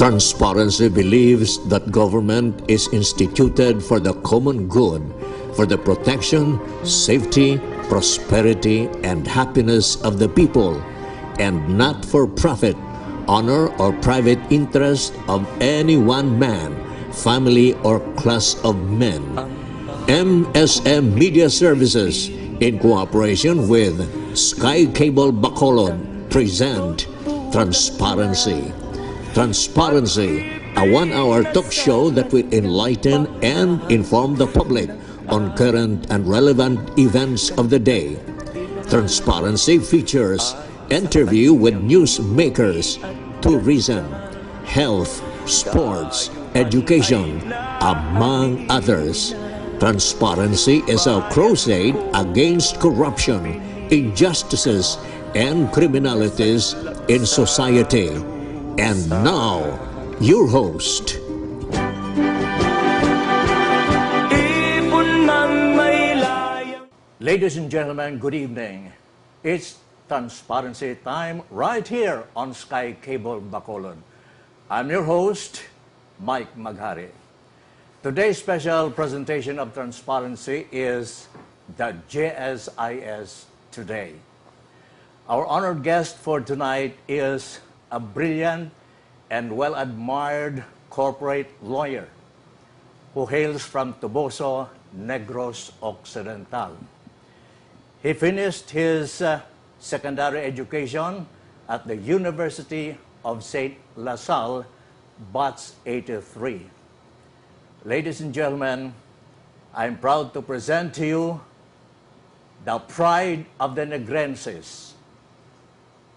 Transparency believes that government is instituted for the common good, for the protection, safety, prosperity, and happiness of the people, and not for profit, honor, or private interest of any one man, family, or class of men. MSM Media Services, in cooperation with Sky Cable Bacolod, present Transparency. Transparency, a one-hour talk show that will enlighten and inform the public on current and relevant events of the day. Transparency features interview with newsmakers, tourism, health, sports, education, among others. Transparency is a crusade against corruption, injustices, and criminalities in society. And now, your host. Ladies and gentlemen, good evening. It's Transparency time right here on Sky Cable Bacolod. I'm your host, Mike Maghari. Today's special presentation of Transparency is the JSIS Today. Our honored guest for tonight is a brilliant and well-admired corporate lawyer who hails from Toboso, Negros Occidental. He finished his secondary education at the University of St. La Salle, Batch 83. Ladies and gentlemen, I'm proud to present to you the pride of the Negrenses,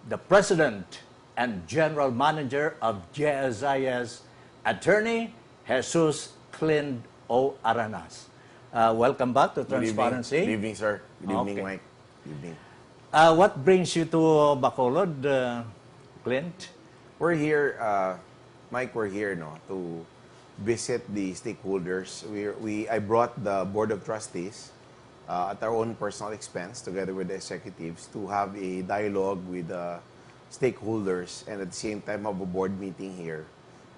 the President and General Manager of JSIS, Attorney Jesus Clint O. Aranas. Welcome back to Transparency. Good evening, sir. Good evening, Okay. Mike. Good evening. What brings you to Bacolod, Clint? We're here, Mike, we're here to visit the stakeholders. I brought the Board of Trustees at our own personal expense together with the executives to have a dialogue with the stakeholders and at the same time have a board meeting here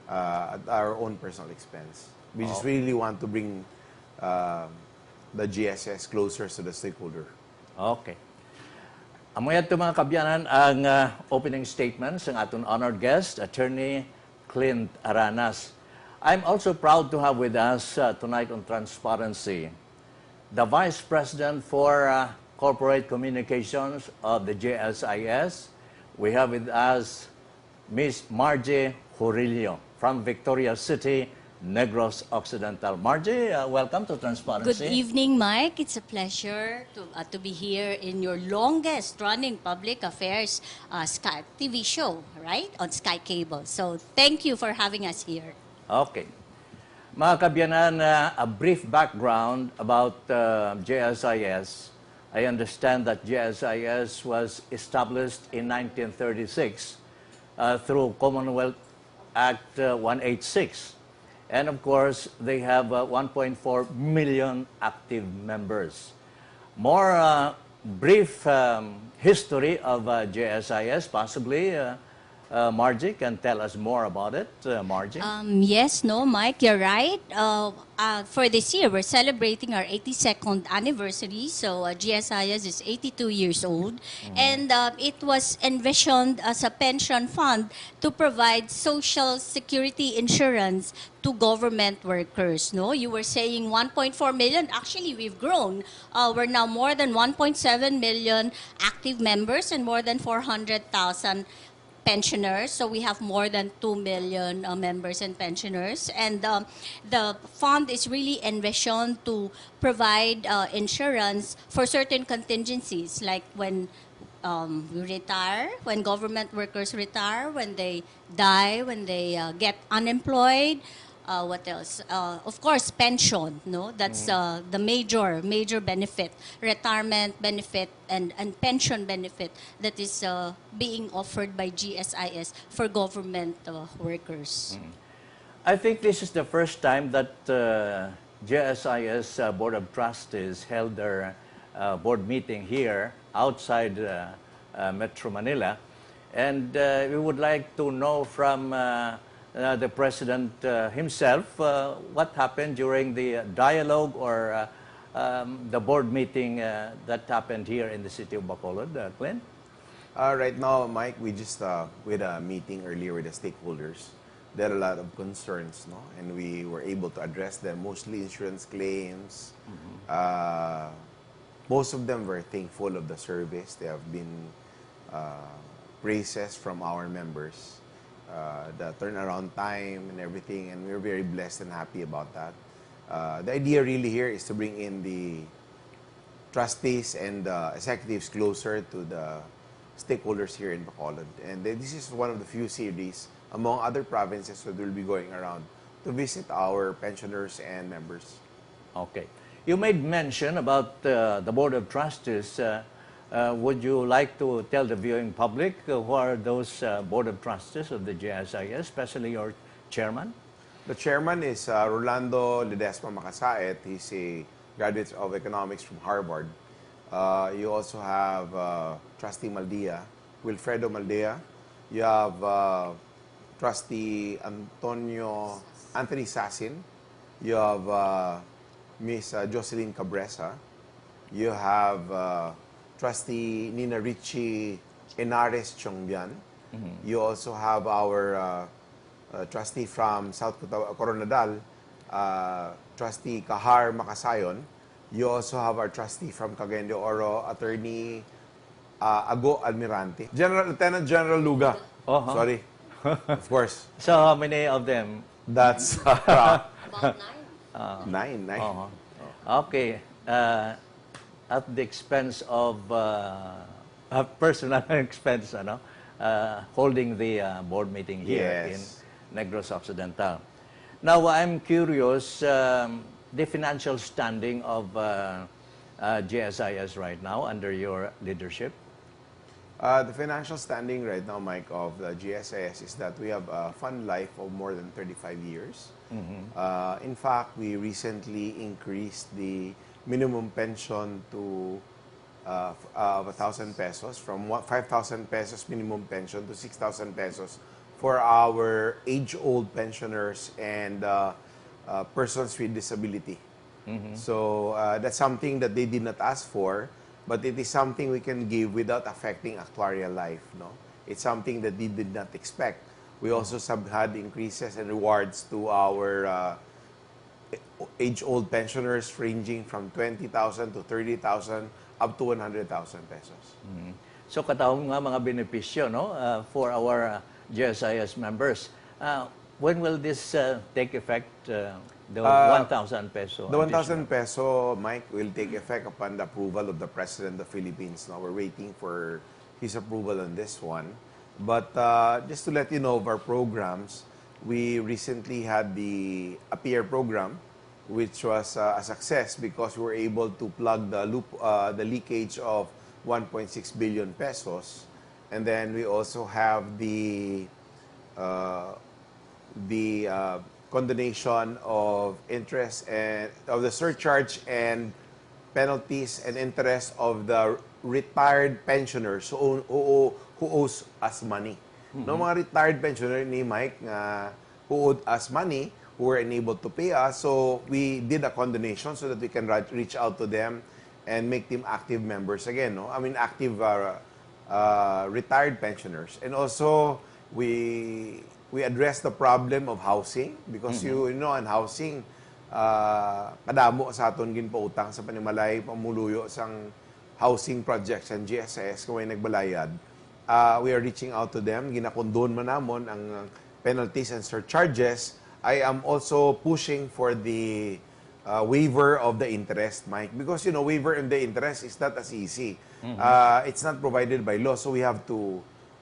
at our own personal expense. We just really want to bring the GSS closer to the stakeholder. Okay. Amoy ito mga kabyanan ang opening statements ng ating honored guest, Attorney Clint Aranas. I'm also proud to have with us tonight on Transparency the Vice President for Corporate Communications of the JSIS. We have with us Ms. Margie Jorillo from Victoria City, Negros Occidental. Margie, welcome to Transparency. Good evening, Mike. It's a pleasure to be here in your longest-running public affairs Sky TV show, right, on Sky Cable. So thank you for having us here. Okay. Mga kabyanan, a brief background about JSIS. I understand that JSIS was established in 1936 through Commonwealth Act 186. And of course, they have 1.4 million active members. More brief history of JSIS, possibly. Margie can tell us more about it. Margie? Yes, no, Mike, you're right. For this year, we're celebrating our 82nd anniversary. So GSIS is 82 years old. And it was envisioned as a pension fund to provide social security insurance to government workers. No, you were saying 1.4 million. Actually, we've grown. We're now more than 1.7 million active members and more than 400,000 pensioners. So we have more than 2 million members and pensioners. And the fund is really envisioned to provide insurance for certain contingencies, like when we retire, when government workers retire, when they die, when they get unemployed. What else? Of course, pension. No, that's the major benefit, retirement benefit, and pension benefit that is being offered by GSIS for government workers. I think this is the first time that GSIS Board of Trustees held their board meeting here outside Metro Manila, and we would like to know from the President himself, what happened during the dialogue or the board meeting that happened here in the city of Bacolod, Clint? Right now, Mike, we had a meeting earlier with the stakeholders. There are a lot of concerns, no? And we were able to address them, mostly insurance claims. Most of them were thankful of the service. They have been praises from our members, the turnaround time and everything, and we're very blessed and happy about that. The idea really here is to bring in the trustees and executives closer to the stakeholders here in Bacolod. And this is one of the few series among other provinces that will be going around to visit our pensioners and members. Okay. You made mention about the Board of Trustees. Would you like to tell the viewing public who are those Board of Trustees of the GSIS, especially your chairman? The chairman is Rolando Ledesma Macasaet. He's a graduate of economics from Harvard. You also have Trustee Maldea, Wilfredo Maldea. You have Trustee Anthony Sassin. You have Miss Jocelyn Cabresa. You have Trustee Nina Richie Henares Chongbian. You also have our trustee from South Coronadal, Trustee Kahar Makasayon. You also have our trustee from Cagayan de Oro, Attorney Ago Almirante. Lieutenant General Luga. Sorry. Of course. So how many of them? That's About 9. nine. Okay. At the expense of personal expense, holding the board meeting here in Negros Occidental. Now, I'm curious, the financial standing of GSIS right now under your leadership? The financial standing right now, Mike, of the GSIS is that we have a fund life of more than 35 years. In fact, we recently increased the minimum pension to 1,000 pesos, from 5,000 pesos minimum pension to 6,000 pesos for our age-old pensioners and persons with disability. So that's something that they did not ask for, but it is something we can give without affecting actuarial life. No, it's something that they did not expect. We also had increases and rewards to our age-old pensioners ranging from 20,000 to 30,000 up to 100,000 pesos. So katawang nga mga benepisyo for our GSIS members. When will this take effect, the 1,000 peso? The 1,000 peso, Mike, will take effect upon the approval of the President of the Philippines. Now, we're waiting for his approval on this one. But just to let you know of our programs, we recently had the Appear program, which was a success because we were able to plug the leakage of 1.6 billion pesos. And then we also have the condonation of interest and of the surcharge and penalties and interest of the retired pensioners who owes us money. No mga retired pensioner ni Mike who owed us money, who were unable to pay us, so we did a condonation so that we can reach out to them and make them active members again. No, I mean active retired pensioners, and also we address the problem of housing because you know, in housing kadamo sa aton ginpautang sa panimalay pamuluyo sang housing projects and GSIS kung may nagbalayad. We are reaching out to them, ginakondon man namon ang penalties and surcharges. I am also pushing for the waiver of the interest, Mike, because you know waiver of the interest is not as easy. It's not provided by law, so we have to,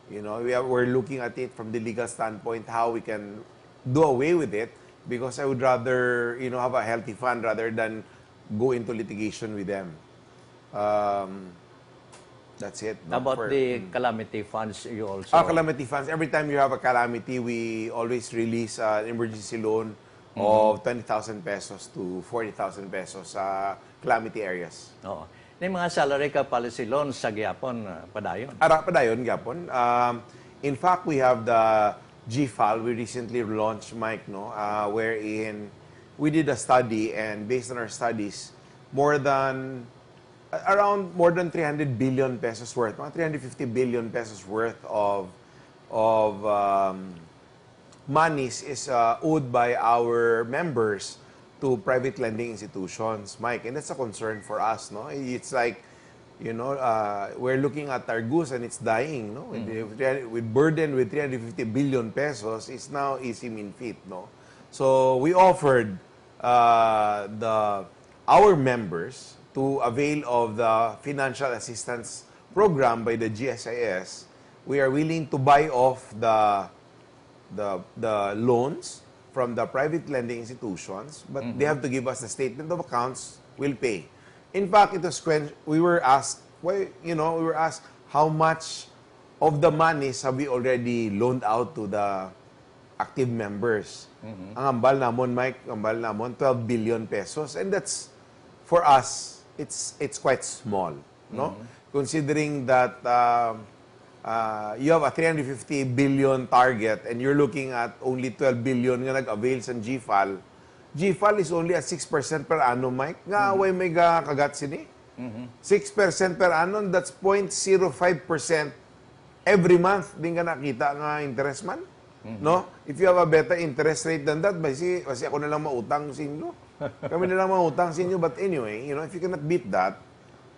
you know, we're looking at it from the legal standpoint how we can do away with it, because I would rather, you know, have a healthy fund rather than go into litigation with them. That's it. How about the calamity funds you also? Calamity funds. Every time you have a calamity, we always release an emergency loan of 20,000 pesos to 40,000 pesos sa calamity areas. Oo. Yung mga salary ka policy loans sa gyapon padayon. Padayon gyapon. In fact, we have the GFAL, we recently launched, Mike, no, wherein we did a study, and based on our studies, more than 300 billion pesos worth, mga 350 billion pesos worth of monies is owed by our members to private lending institutions, Mike, and that's a concern for us, no? It's like, we're looking at our goose and it's dying, no? With burden with 350 billion pesos, it's now easy mean feet, no? So we offered our members to avail of the financial assistance program by the GSIS. We are willing to buy off the loans from the private lending institutions, but they have to give us the statement of accounts. We'll pay. In fact, we were asked, how much of the monies have we already loaned out to the active members? Ang ambal namon, Mike, 12 billion pesos, and that's, for us, it's quite small, no? Considering that you have a 350 billion target and you're looking at only 12 billion nga nag-avail sa GFAL. GFAL is only at 6% per annum, Mike. Nga away may kagat sini. 6% per annum, that's 0.05% every month. Din ka nakita nga interest man. No? If you have a better interest rate than that, kasi ako na lang mautang sa inyo. Kami na lang mautang sa inyo. But anyway, if you cannot beat that,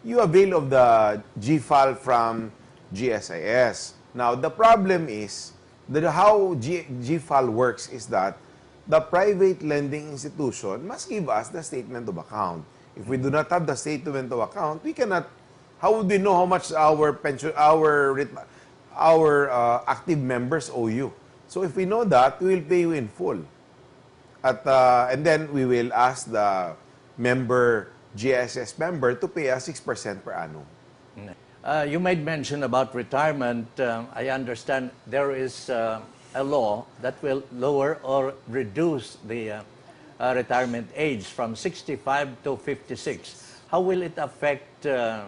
you avail of the GFAL from GSIS. Now, the problem is that how GFAL works is that the private lending institution must give us the statement of account. If we do not have the statement of account, we cannot. How would we know how much our active members owe you? So if we know that, we will pay you in full. And then we will ask the GSS member to pay us 6% per annum. You made mention about retirement. I understand there is a law that will lower or reduce the retirement age from 65 to 56. How will it affect the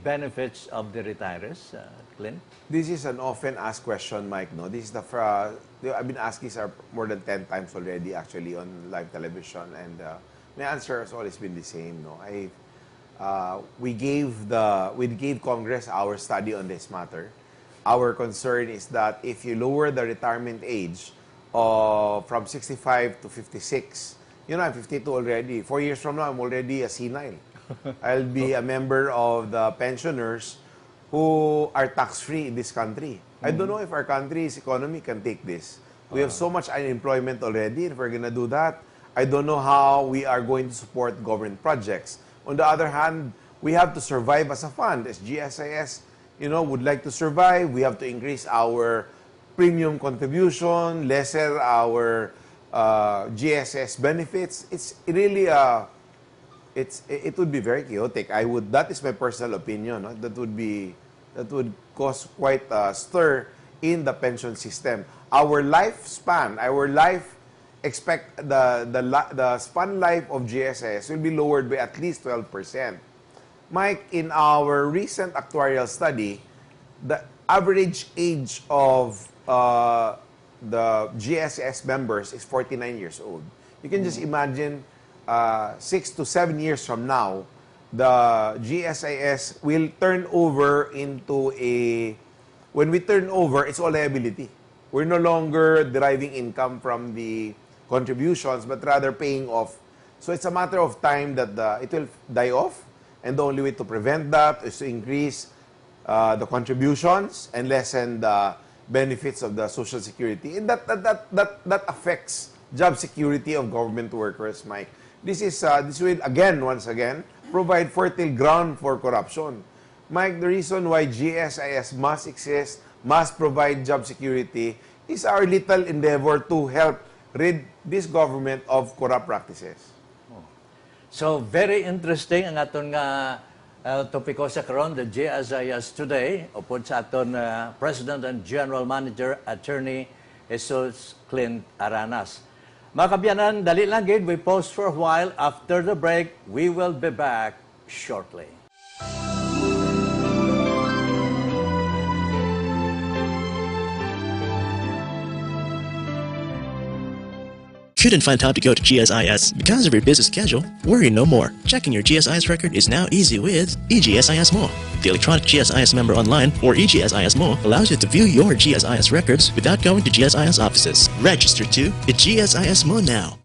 benefits of the retirees, Clint? This is an often asked question, Mike. No, this is I've been asked this more than 10 times already, actually, on live television, and my answer has always been the same. No, we gave Congress our study on this matter. Our concern is that if you lower the retirement age from 65 to 56, I'm 52 already. 4 years from now, I'm already a senile. I'll be a member of the pensioners who are tax-free in this country. I don't know if our country's economy can take this. We have so much unemployment already. If we're going to do that, I don't know how we are going to support government projects. On the other hand, we have to survive as a fund. As GSIS, would like to survive, we have to increase our premium contribution, lesser our GSS benefits. It's really it would be very chaotic. That is my personal opinion. No? That would cause quite a stir in the pension system. Our lifespan, the span life of GSS will be lowered by at least 12%. Mike, in our recent actuarial study, the average age of the GSS members is 49 years old. You can just imagine 6 to 7 years from now, the GSIS will turn over into when we turn over, it's all liability. We're no longer deriving income from the contributions, but rather paying off. So it's a matter of time that it will die off, and the only way to prevent that is to increase the contributions and lessen the benefits of the Social Security. And that affects job security of government workers, Mike. This will once again provide fertile ground for corruption. Mike, the reason why GSIS must exist, must provide job security, is our little endeavor to help rid this government of corrupt practices. So very interesting ang aton nga topiko sa karon, the GSIS today, upod sa aton President and General Manager, Attorney Jesus Clint Aranas. Mga kabyanan, dali lang gid, we pause for a while. After the break, we will be back shortly. Couldn't find time to go to GSIS because of your busy schedule? Worry no more. Checking your GSIS record is now easy with eGSIS Mo. The electronic GSIS member online, or eGSIS Mo, allows you to view your GSIS records without going to GSIS offices. Register to GSIS Mo now.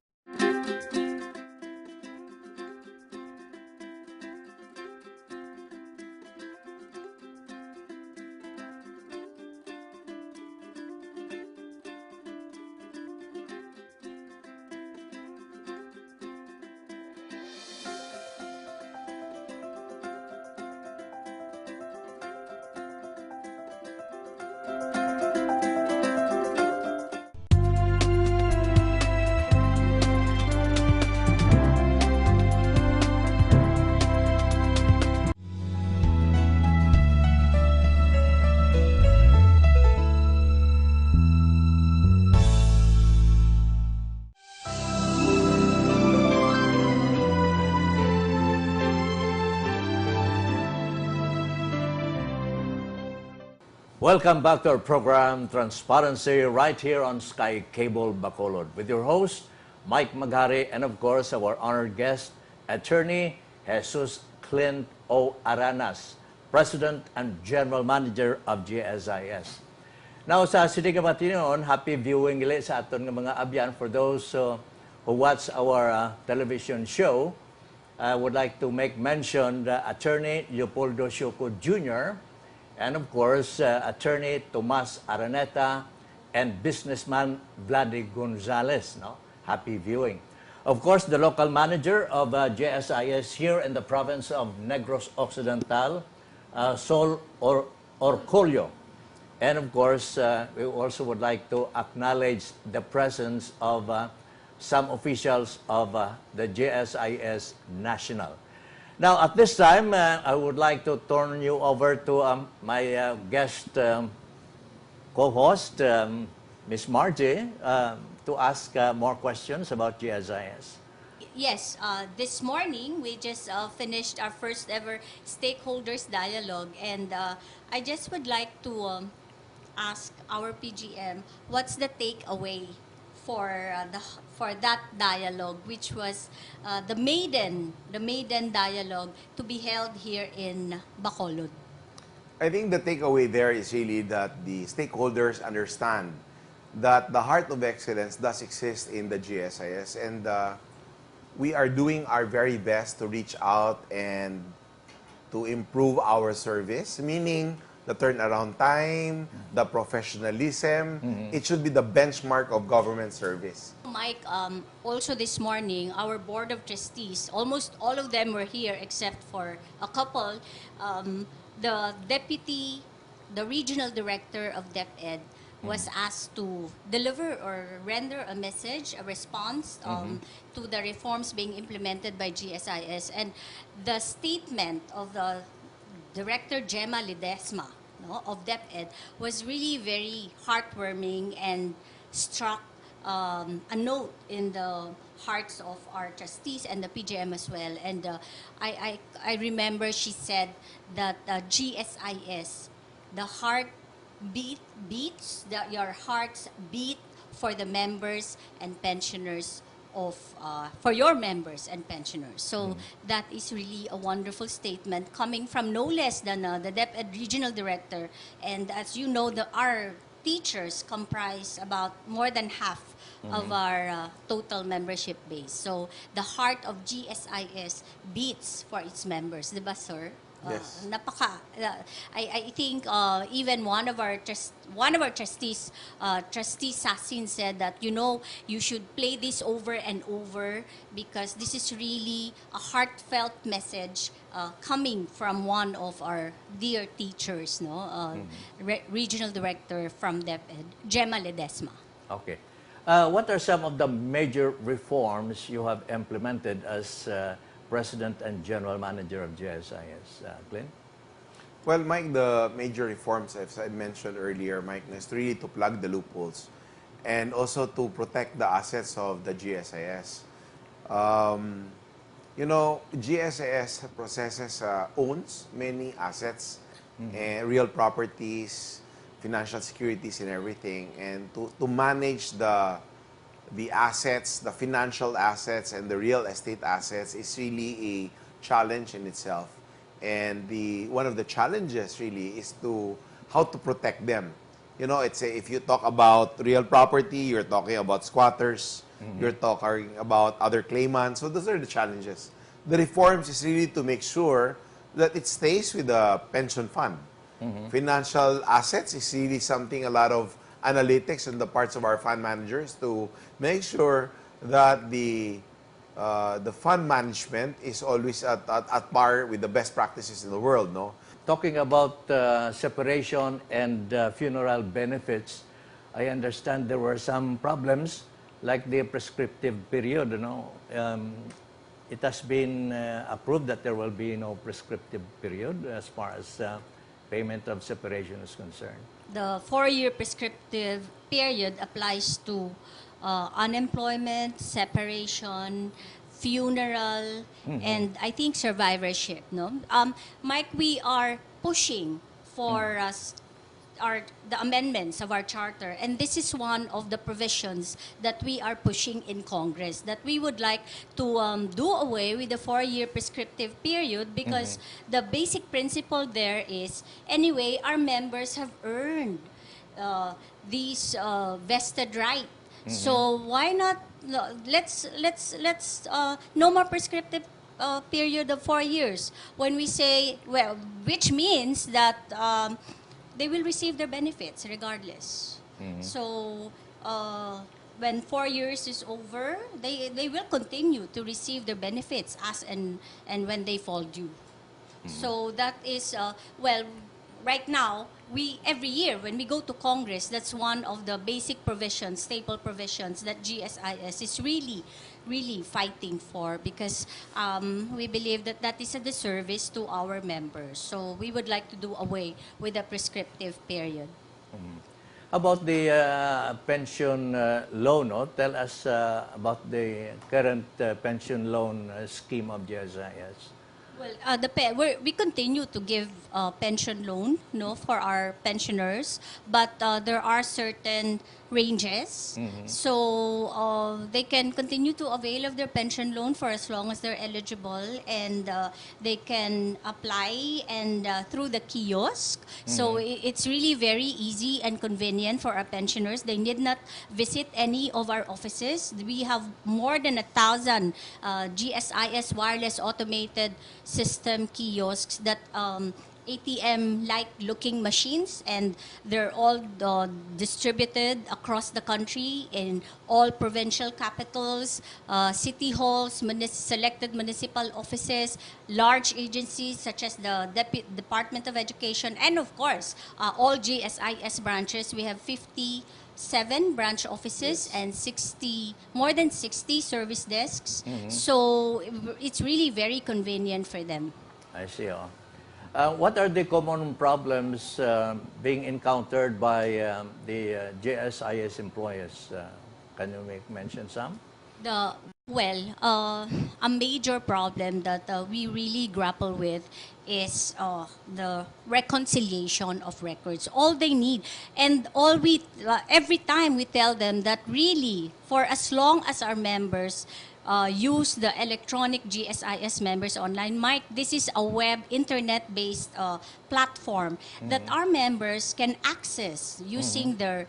Welcome back to our program, Transparency, right here on Sky Cable Bacolod, with your host, Mike Maghari, and of course, our honored guest, Attorney Jesus Clint O. Aranas, President and General Manager of GSIS. Now, sa Sidiga Matinion, happy viewing ulit sa aton ng mga abyan. For those who watch our television show, I would like to make mention the Attorney Leopoldo Sioco Jr., and of course, Attorney Tomas Araneta and businessman Vladi Gonzalez. No? Happy viewing. Of course, the local manager of GSIS here in the province of Negros Occidental, Sol Orcolio. And of course, we also would like to acknowledge the presence of some officials of the GSIS National. Now, at this time, I would like to turn you over to my guest co-host, Ms. Margie, to ask more questions about GSIS. Yes, this morning we just finished our first ever stakeholders dialogue, and I just would like to ask our PGM, what's the takeaway for that dialogue, which was the maiden dialogue to be held here in Bacolod? I think the takeaway there is really that the stakeholders understand that the heart of excellence does exist in the GSIS, and we are doing our very best to reach out and to improve our service, meaning the turnaround time, the professionalism. It should be the benchmark of government service. Mike, also this morning, our Board of Trustees, almost all of them were here except for a couple. The regional director of DepEd was asked to deliver or render a message, a response to the reforms being implemented by GSIS. And the statement of the Director Gemma Ledesma, no, of DepEd was really very heartwarming and struck a note in the hearts of our trustees and the PGM as well. And I remember she said that GSIS, the heart beats, your hearts beat for the members and pensioners of for your members and pensioners. So that is really a wonderful statement coming from no less than the DepEd Regional Director. And as you know, our teachers comprise about more than half of our total membership base. So the heart of GSIS beats for its members, diba, sir? Yes. I think even one of our trustees, Trustee Sasin, said that, you should play this over and over because this is really a heartfelt message coming from one of our dear teachers, Regional Director from DepEd, Gemma Ledesma. Okay. What are some of the major reforms you have implemented as President and General Manager of GSIS, Clint? Well, Mike, the major reforms, as I mentioned earlier, Mike, is really to plug the loopholes and also to protect the assets of the GSIS. GSIS owns many assets, and real properties, financial securities, and everything. And to manage the assets, the financial assets, and the real estate assets is really a challenge in itself. And one of the challenges really is how to protect them. You know, if you talk about real property, you're talking about squatters, you're talking about other claimants. So those are the challenges. The reforms is really to make sure that it stays with the pension fund. Financial assets is really something, a lot of analytics on the parts of our fund managers to make sure that the fund management is always at par with the best practices in the world, no? Talking about separation and funeral benefits, I understand there were some problems like the prescriptive period, you know. It has been approved that there will be no prescriptive period as far as payment of separation is concerned. The 4-year prescriptive period applies to unemployment, separation, funeral, and I think survivorship. No, Mike, we are pushing for the amendments of our charter, and this is one of the provisions that we are pushing in Congress, that we would like to do away with the 4-year prescriptive period, because the basic principle there is, anyway, our members have earned these vested right. So why not, let's no more prescriptive period of 4 years. When we say, well, which means that they will receive their benefits regardless. So when 4 years is over, they will continue to receive their benefits as and when they fall due. So that is, well, right now, every year when we go to Congress, that's one of the basic provisions, staple provisions that GSIS is really fighting for, because we believe that that is a disservice to our members. So we would like to do away with the prescriptive period. About the pension loan, no? Tell us about the current pension loan scheme of GSIS. Well, we continue to give pension loan, no, for our pensioners, but there are certain ranges. So they can continue to avail of their pension loan for as long as they're eligible, and they can apply and through the kiosk. So it's really very easy and convenient for our pensioners. They need not visit any of our offices. We have more than 1,000 GSIS wireless automated system kiosks that ATM-like looking machines, and they're all distributed across the country in all provincial capitals, city halls, selected municipal offices, large agencies such as the Department of Education, and of course, all GSIS branches. We have 57 branch offices and more than 60 service desks. So it's really very convenient for them. I see. What are the common problems being encountered by the GSIS employees? Can you mention some? A major problem that we really grapple with is the reconciliation of records. All they need, and every time we tell them that really, for as long as our members use the electronic GSIS members online, Mike, this is a web internet-based platform that our members can access using their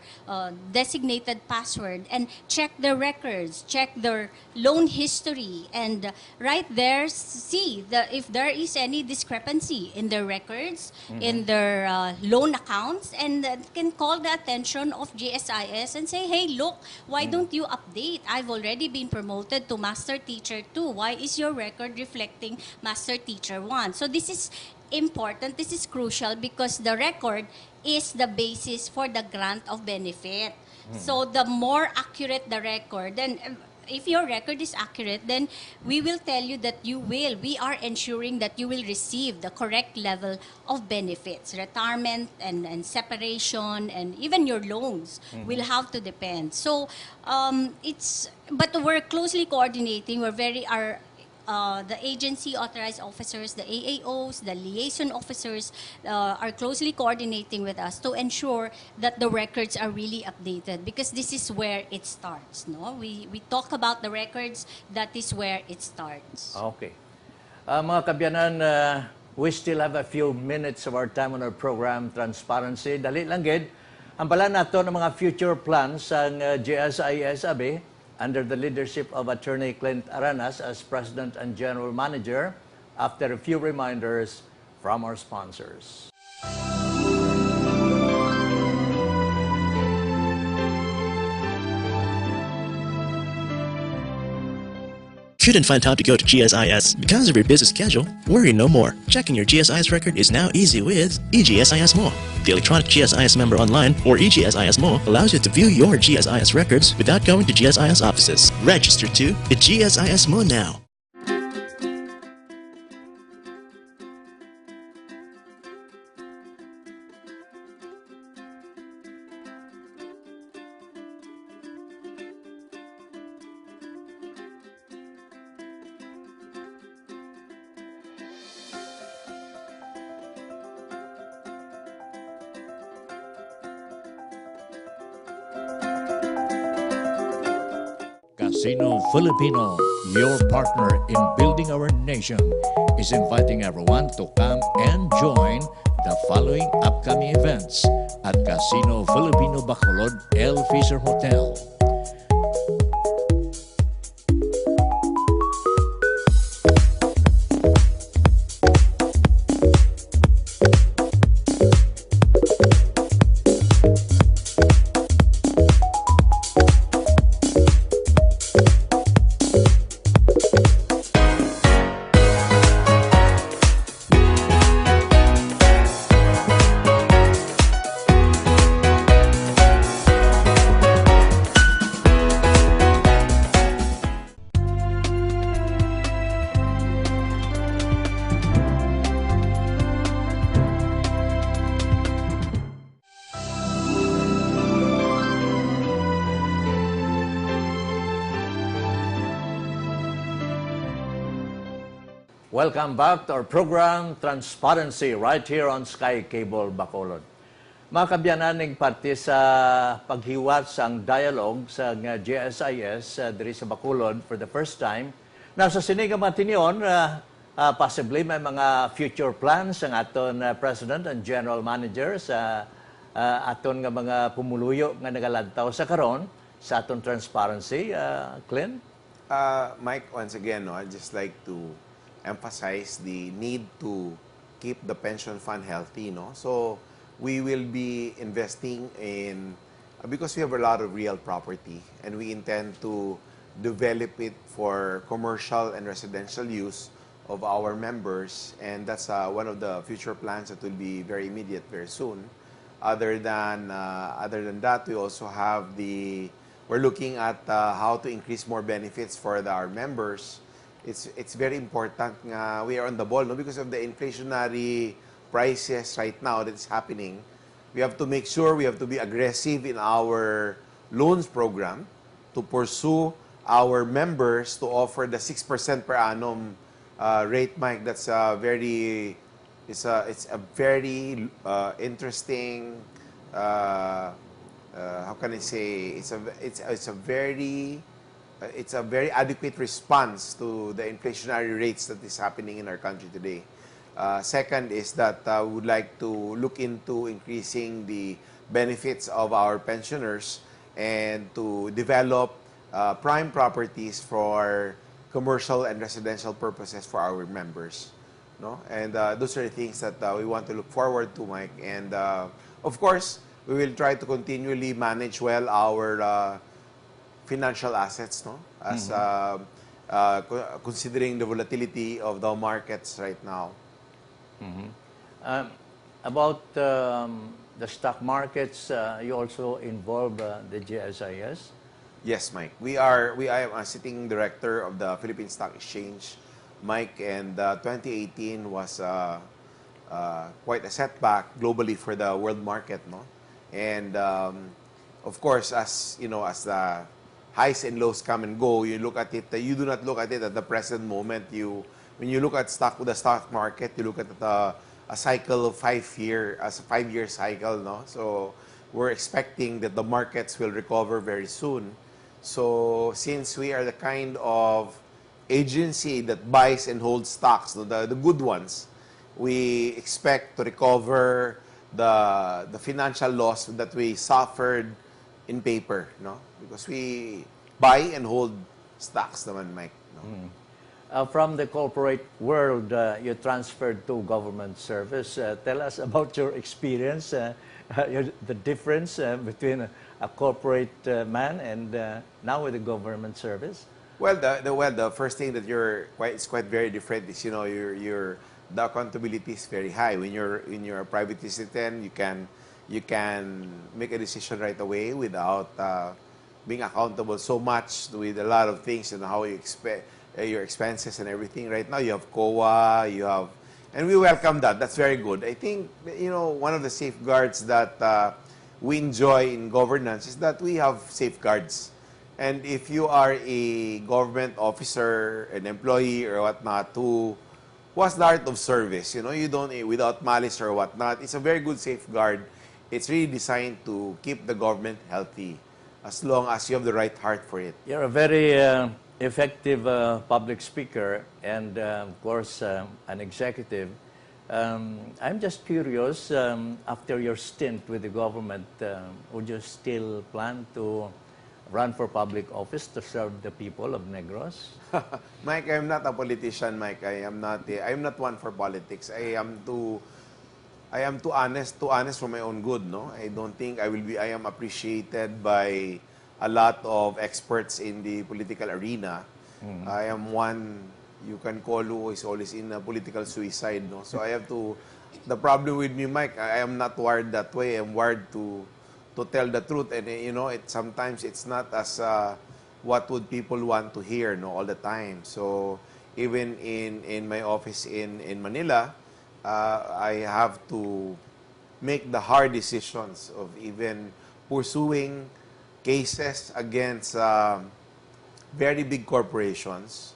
designated password and check their records, check their loan history, and right there see if there is any discrepancy in their records, in their loan accounts, and can call the attention of GSIS and say, hey, look, why don't you update? I've already been promoted to Master Teacher 2. Why is your record reflecting Master Teacher 1? So this is important, this is crucial, because the record is the basis for the grant of benefit. So the more accurate the record, then if your record is accurate, then we will tell you that we are ensuring that you will receive the correct level of benefits. Retirement and separation and even your loans will have to depend. So but we're closely coordinating. the agency authorized officers, the AAOs, the liaison officers are closely coordinating with us to ensure that the records are really updated, because this is where it starts. No, we talk about the records. That is where it starts. Okay. Mga kabyanan, we still have a few minutes of our time on our program, Transparency. Dali lang gid. Ang pala nato ng mga future plans ang GSIS Abe under the leadership of Attorney Clint Aranas as President and General Manager, after a few reminders from our sponsors. Couldn't find time to go to GSIS because of your busy schedule? Worry no more. Checking your GSIS record is now easy with eGSIS Mo. The electronic GSIS member online, or eGSIS Mo, allows you to view your GSIS records without going to GSIS offices. Register to the GSIS Mo now. Casino Filipino, your partner in building our nation, is inviting everyone to come and join the following upcoming events at Casino Filipino Bacolod El Fisher Hotel. Welcome back to our program, Transparency, right here on Sky Cable Bacolod. Mga kabyanan, parte sa paghiwat sang dialogue sa GSIS diri sa Bacolod for the first time. Nasa sinigang matinion, possibly may mga future plans ang aton President and General Manager sa aton nga mga pumuluyo nga nagaladtaw sa karon sa aton Transparency. Clint? Mike, once again, I'd just like to emphasize the need to keep the pension fund healthy, So we will be investing in, because we have a lot of real property and we intend to develop it for commercial and residential use of our members, and that's one of the future plans that will be very immediate, very soon. Other than that, we also have we're looking at how to increase more benefits for our members. It's very important nga we are on the ball, because of the inflationary prices right now that's happening. We have to make sure we have to be aggressive in our loans program to pursue our members to offer the 6% per annum rate, Mike. That's a very interesting, how can I say, it's a very adequate response to the inflationary rates that is happening in our country today. Second is that we would like to look into increasing the benefits of our pensioners and to develop prime properties for commercial and residential purposes for our members. And those are the things that we want to look forward to, Mike. And of course, we will try to continually manage well our financial assets, as considering the volatility of the markets right now. About the stock markets, you also involve the GSIS? Yes, Mike. I am a sitting director of the Philippine Stock Exchange, Mike, and 2018 was quite a setback globally for the world market, And of course, as you know, as the highs and lows come and go. You look at it. You do not look at it at the present moment. When you look at the stock market, you look at a cycle of 5 year, as a 5 year cycle, no? So we're expecting that the markets will recover very soon. So since we are the kind of agency that buys and holds stocks, no, the good ones, we expect to recover the financial loss that we suffered in paper, no? Because we buy and hold stocks naman, Mike. No? From the corporate world, you transferred to government service. Tell us about your experience, the difference between a corporate man and now with the government service. Well, the first thing that it's quite very different is, the accountability is very high. When you're a private citizen, you can make a decision right away without being accountable so much with a lot of things and how you expect your expenses and everything. Right now, you have COA, and we welcome that. That's very good. I think, one of the safeguards that we enjoy in governance is that we have safeguards. And if you are a government officer, an employee or whatnot, who has the art of service, you don't, without malice or whatnot, it's a very good safeguard. It's really designed to keep the government healthy as long as you have the right heart for it. You're a very effective public speaker and, of course, an executive. I'm just curious, after your stint with the government, would you still plan to run for public office to serve the people of Negros? Mike, I'm not a politician, Mike. I'm not one for politics. I am too honest for my own good, no? I don't think I am appreciated by a lot of experts in the political arena. I am one you can call who is always in a political suicide, no? So the problem with me, Mike, I am not wired that way. I'm wired to tell the truth, and sometimes it's not as what would people want to hear, no, all the time. So even in my office in Manila, I have to make the hard decisions of even pursuing cases against very big corporations,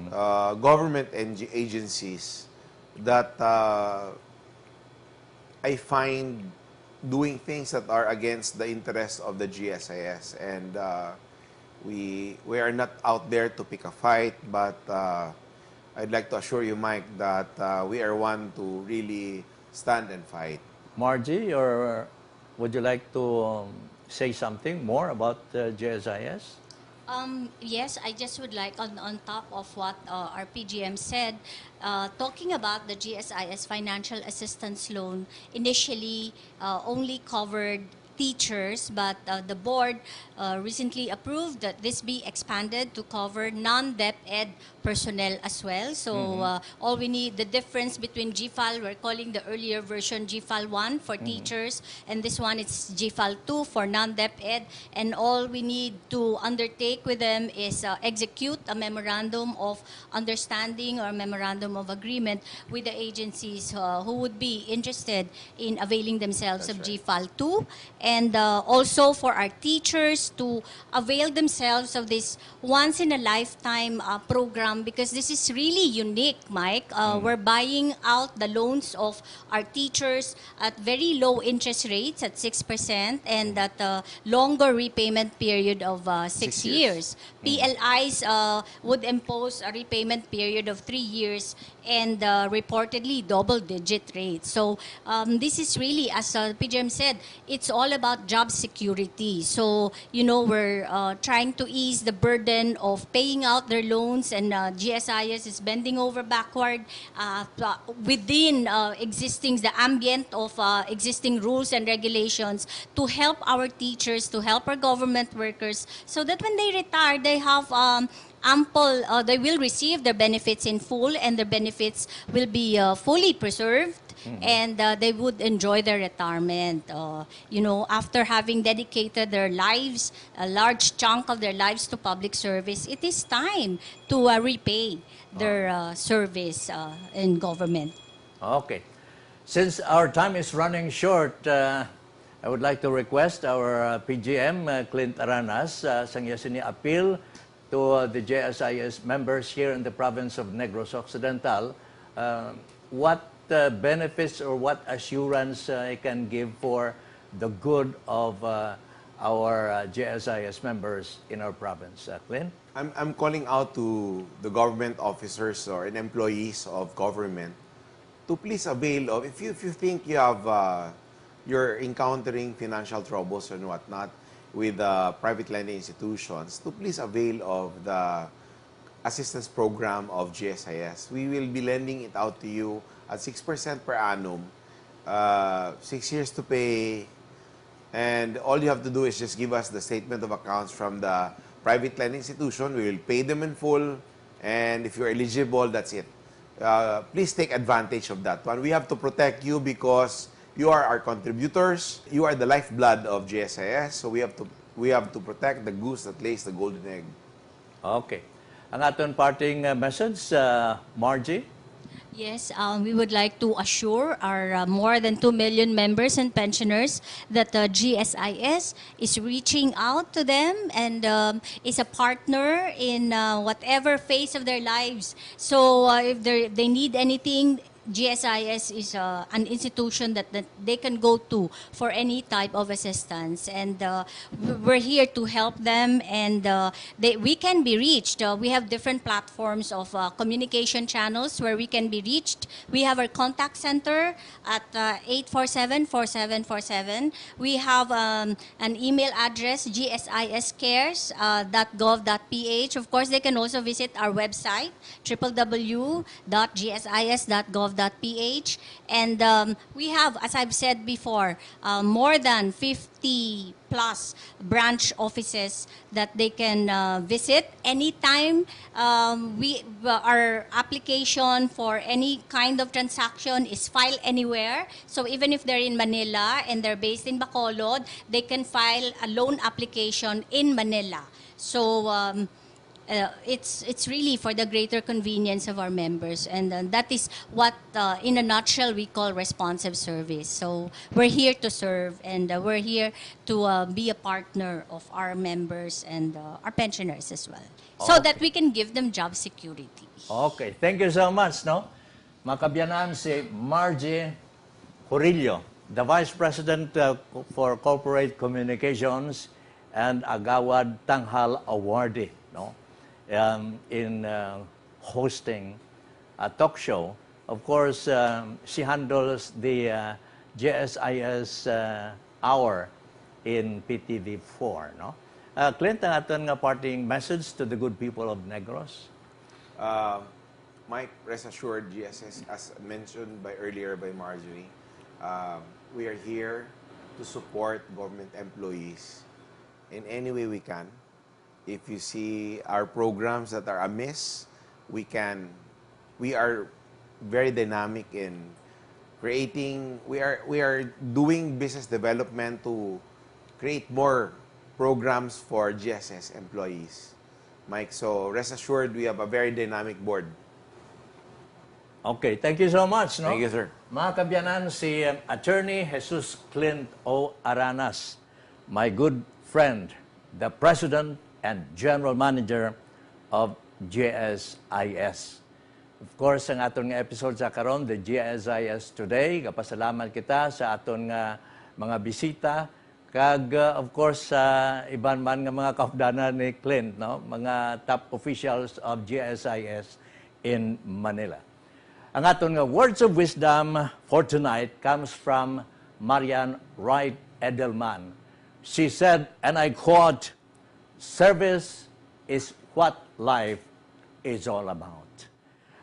government agencies that I find doing things that are against the interests of the GSIS. And we are not out there to pick a fight, but I'd like to assure you, Mike, that we are one to really stand and fight. Margie, or would you like to say something more about GSIS? Yes, I just would like, on top of what our PGM said, talking about the GSIS financial assistance loan, initially only covered teachers, but the board recently approved that this be expanded to cover non-DepEd personnel as well. So all we need, the difference between GFAL, we're calling the earlier version GFAL 1 for teachers, and this one it's GFAL 2 for non-DepEd, and all we need to undertake with them is execute a memorandum of understanding or memorandum of agreement with the agencies who would be interested in availing themselves of GFAL 2, and also for our teachers to avail themselves of this once-in-a-lifetime program, because this is really unique, Mike. We're buying out the loans of our teachers at very low interest rates at 6% and at a longer repayment period of 6 years. PLIs would impose a repayment period of 3 years and reportedly double-digit rates. So this is really, as PGM said, it's all about job security. So, we're trying to ease the burden of paying out their loans, and GSIS is bending over backward within the ambient of existing rules and regulations to help our teachers, to help our government workers, so that when they retire, they have they will receive their benefits in full, and their benefits will be fully preserved, and they would enjoy their retirement. After having dedicated their lives, a large chunk of their lives to public service, it is time to repay their service in government. Okay. Since our time is running short, I would like to request our PGM, Clint Aranas, sang iya sini appeal to the GSIS members here in the province of Negros Occidental. What benefits or what assurance I can give for the good of our GSIS members in our province? Clint? I'm calling out to the government officers or employees of government to please avail of, if you think you have, you're encountering financial troubles and whatnot with private lending institutions, to please avail of the assistance program of GSIS. We will be lending it out to you at 6% per annum, 6 years to pay, and all you have to do is just give us the statement of accounts from the private lending institution. We will pay them in full, and if you're eligible, that's it. Please take advantage of that one. We have to protect you because you are our contributors. You are the lifeblood of GSIS, so we have to protect the goose that lays the golden egg. Okay. Ang aton parting message, Margie? Yes, we would like to assure our more than 2 million members and pensioners that GSIS is reaching out to them and is a partner in whatever phase of their lives. So if they need anything, GSIS is an institution that they can go to for any type of assistance, and we're here to help them, and we can be reached. We have different platforms of communication channels where we can be reached. We have our contact center at 847-4747. We have an email address, gsiscares.gov.ph. Of course, they can also visit our website, www.gsis.gov.ph. And we have, as I've said before, more than 50 plus branch offices that they can visit anytime. Our application for any kind of transaction is file anywhere. So even if they're in Manila and they're based in Bacolod, they can file a loan application in Manila. So it's really for the greater convenience of our members, and that is what in a nutshell we call responsive service. So we're here to serve, and we're here to be a partner of our members and our pensioners as well, so that we can give them job security. Okay, thank you so much, no? Makabiyanan si Margie Jorillo, the Vice President for Corporate Communications and Agawad Tanghal Awardee, no? In hosting a talk show. Of course, she handles the GSIS hour in PTV4, no? Clint, ang aton nga parting message to the good people of Negros? Mike, rest assured, GSIS, as mentioned earlier by Marjorie, we are here to support government employees in any way we can. If you see our programs that are amiss, we are very dynamic in creating, we are doing business development to create more programs for GSS employees. Mike, so rest assured, we have a very dynamic board. Okay, thank you so much, no? Thank you, sir. Mga kabyanan, si Attorney Jesus Clint O. Aranas, my good friend, the President and General Manager of GSIS. Of course, ang aton nga episode sa karon, the GSIS Today, kapasalamat kita sa aton nga mga bisita, kag of course sa iban man nga mga kaupdanan ni Clint, no? Mga top officials of GSIS in Manila. Ang aton nga words of wisdom for tonight comes from Marian Wright Edelman. She said, and I quote, "Service is what life is all about."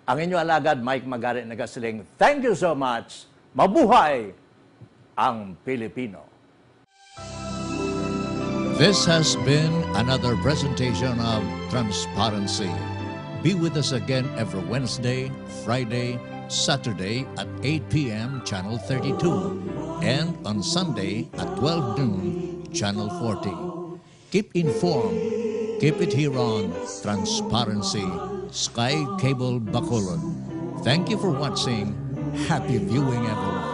Ang inyo alagad, Mike Magari, nagasiling, thank you so much. Mabuhay ang Pilipino. This has been another presentation of Transparency. Be with us again every Wednesday, Friday, Saturday at 8 p.m. Channel 32 and on Sunday at 12 noon Channel 40. Keep informed. Keep it here on Transparency, Sky Cable Bacolod. Thank you for watching. Happy viewing, everyone.